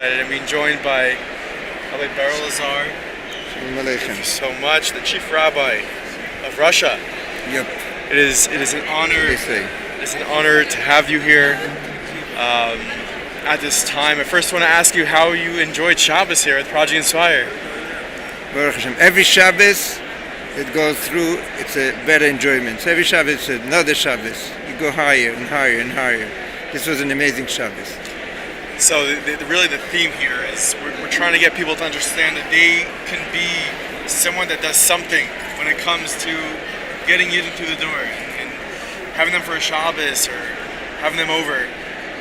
I'm joined by Lazara. Thank you so much, the chief rabbi of Russia. Yep. It is an honor. It's an honor to have you here at this time. I first want to ask you how you enjoyed Shabbos here at Project Inspire. Baruch Hashem. Every Shabbos it goes through, it's a better enjoyment. So every Shabbos is another Shabbos. You go higher and higher and higher. This was an amazing Shabbos. So really the theme here is we're trying to get people to understand that they can be someone that does something when it comes to getting you through the door and having them for a Shabbos or having them over.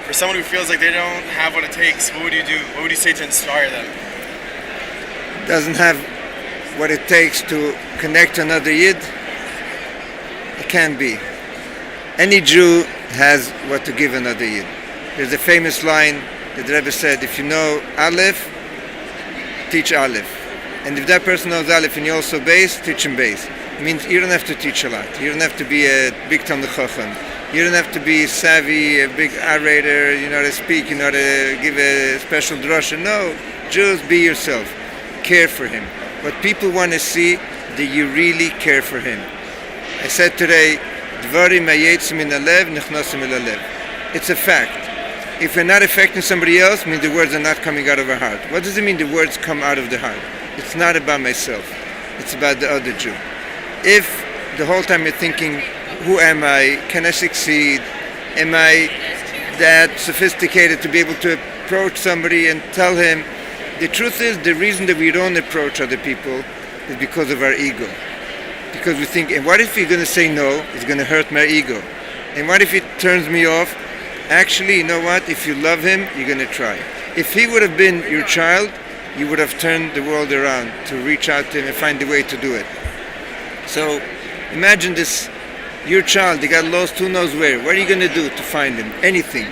For someone who feels like they don't have what it takes, what would you do? What would you say to inspire them? Doesn't have what it takes to connect to another Yid? It can be. Any Jew has what to give another Yid. There's a famous line that the Rebbe said, if you know Aleph, teach Aleph. And if that person knows Aleph and you also Beis, teach him Beis. It means you don't have to teach a lot. You don't have to be a big Talmid Chacham. You don't have to be savvy, a big orator, you know how to speak, you know how to give a special drasha. No, just be yourself. Care for him. What people want to see, that you really care for him. I said today, Dvarim hayetzim min halev nichnasim el halev. It's a fact. If we're not affecting somebody else, it means the words are not coming out of our heart. What does it mean the words come out of the heart? It's not about myself. It's about the other Jew. If the whole time you're thinking, who am I? Can I succeed? Am I that sophisticated to be able to approach somebody and tell him? The truth is, the reason that we don't approach other people is because of our ego. Because we think, and what if you're going to say no? It's going to hurt my ego. And what if it turns me off? Actually, you know what? If you love him, you're going to try. If he would have been your child, you would have turned the world around to reach out to him and find a way to do it. So imagine this, your child, he got lost who knows where. What are you going to do to find him? Anything.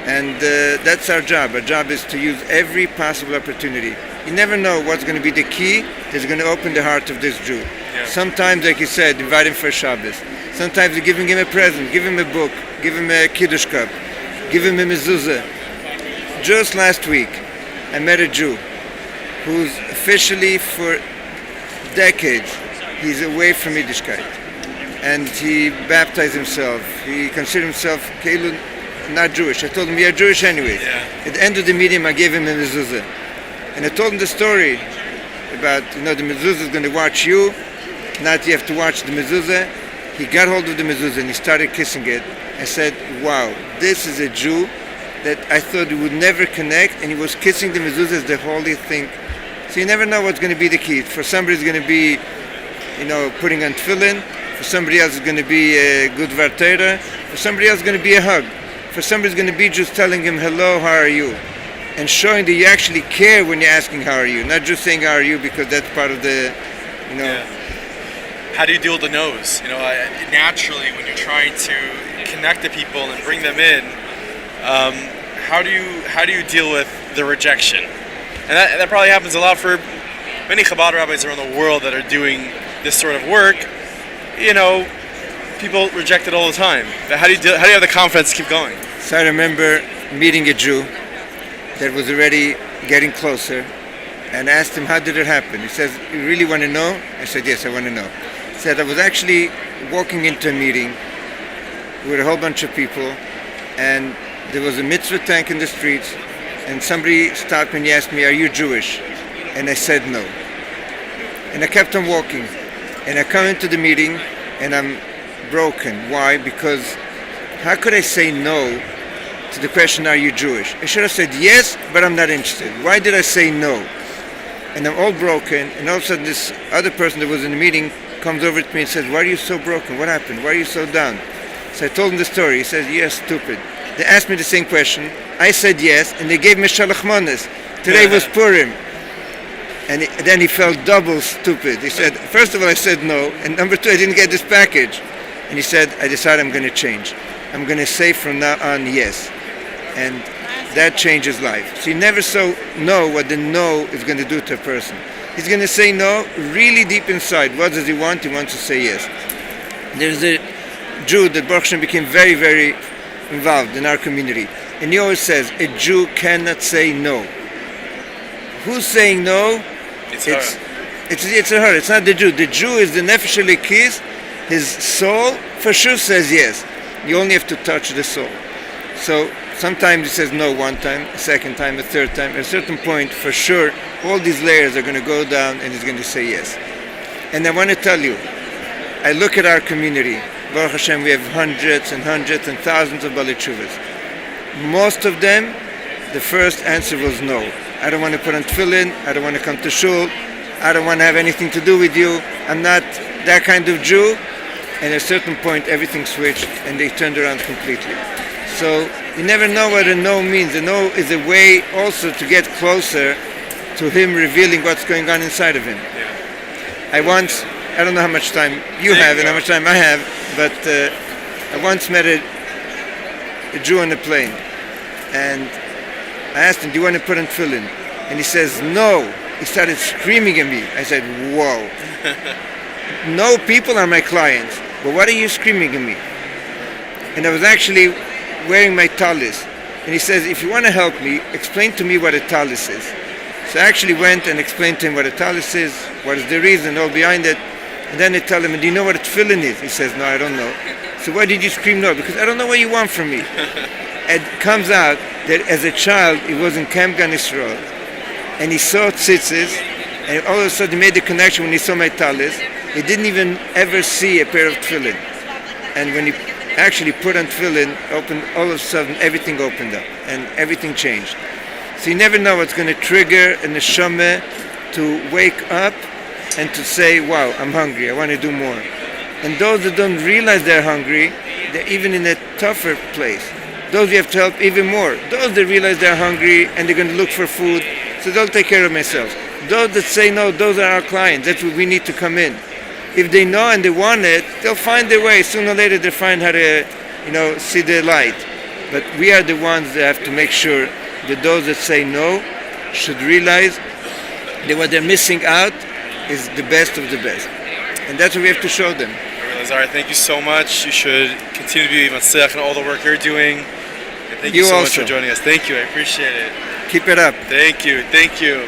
And that's our job. Our job is to use every possible opportunity. You never know what's going to be the key that's going to open the heart of this Jew. Yeah. Sometimes, like you said, invite him for Shabbos. Sometimes you're giving him a present, give him a book, give him a kiddush cup, give him a mezuzah. Just last week, I met a Jew who's officially for decades, he's away from Yiddishkeit. And he baptized himself. He considered himself keilu, not Jewish. I told him, you're Jewish anyway. Yeah. At the end of the meeting, I gave him a mezuzah. And I told him the story about, the mezuzah is going to watch you, not you have to watch the mezuzah. He got hold of the mezuzah and he started kissing it. I said, wow, this is a Jew that I thought we would never connect, and he was kissing the mezuzah as the holy thing. So you never know what's going to be the key. For somebody it's going to be, putting on tefillin. For somebody else it's going to be a good vartera. For somebody else it's going to be a hug. For somebody it's going to be just telling him, hello, how are you? And showing that you actually care when you're asking how are you, not just saying how are you because that's part of the, Yeah. How do you deal with the no's? Naturally, when you're trying to connect to people and bring them in, how do you deal with the rejection? And that probably happens a lot for many Chabad rabbis around the world that are doing this sort of work. People reject it all the time. How do you have the confidence to keep going? So I remember meeting a Jew that was already getting closer, and asked him, how did it happen? He says, you really want to know? I said, yes, I want to know. He said, I was actually walking into a meeting with a whole bunch of people, and there was a mitzvah tank in the streets, and somebody stopped me and he asked me, are you Jewish? And I said no. And I kept on walking. And I come into the meeting, and I'm broken. Why? Because how could I say no to the question, are you Jewish? I should have said yes, but I'm not interested. Why did I say no? And I'm all broken, and all of a sudden this other person that was in the meeting comes over to me and says, why are you so broken? What happened? Why are you so down? So I told him the story. He says, yes, stupid. They asked me the same question. I said yes, and they gave me shalach manas. Today was Purim. And then he felt double stupid. He said, first of all, I said no, and number two, I didn't get this package. And he said, I decided I'm going to change. I'm going to say from now on yes. And that changes life. So you never know what the no is going to do to a person. He's going to say no really deep inside. What does he want? He wants to say yes. There's a Jew that Baruch Hashem became very, very involved in our community. And he always says, a Jew cannot say no. who's saying no? It's her. It's not the Jew. The Jew is the nefesh elikis. His soul for sure says yes. You only have to touch the soul. So sometimes he says no one time, a second time, a third time. At a certain point, for sure, all these layers are going to go down and he's going to say yes. And I want to tell you, I look at our community. Baruch Hashem, we have hundreds and hundreds and thousands of Baalei Teshuvos. Most of them, the first answer was no. I don't want to put on tefillin. I don't want to come to shul. I don't want to have anything to do with you. I'm not that kind of Jew. And at a certain point, everything switched and they turned around completely. So you never know what a no means. A no is a way also to get closer to him revealing what's going on inside of him. I don't know how much time you have and how much time I have, but I once met a Jew on a plane. And I asked him, do you want to put on tefillin? And he says, no. He started screaming at me. I said, whoa. No, people are my clients. But what are you screaming at me? And I was actually wearing my talis. And he says, if you want to help me, explain to me what a talis is. So I actually went and explained to him what a talis is, what is the reason, all behind it. And then I tell him, do you know what a tefillin is? He says, no, I don't know. So why did you scream no? Because I don't know what you want from me. It comes out that as a child, he was in Camp Gan Yisrael. And he saw tzitzis, and all of a sudden he made the connection when he saw my talis. He didn't even ever see a pair of tefillin. And when he actually put on tefillin, all of a sudden everything opened up and everything changed. So you never know what's going to trigger a neshama to wake up and to say, wow, I'm hungry, I want to do more. And those that don't realize they're hungry, they're even in a tougher place. Those you have to help even more. Those that realize they're hungry and they're going to look for food, so they'll take care of themselves. Those that say no, those are our clients. That's where we need to come in. If they know and they want it, they'll find their way. Sooner or later, they'll find how to, see the light. But we are the ones that have to make sure that those that say no should realize that what they're missing out is the best of the best. And that's what we have to show them. Lazara, thank you so much. You should continue to be Masech and all the work you're doing. And thank you so much for joining us. Thank you. I appreciate it. Keep it up. Thank you. Thank you.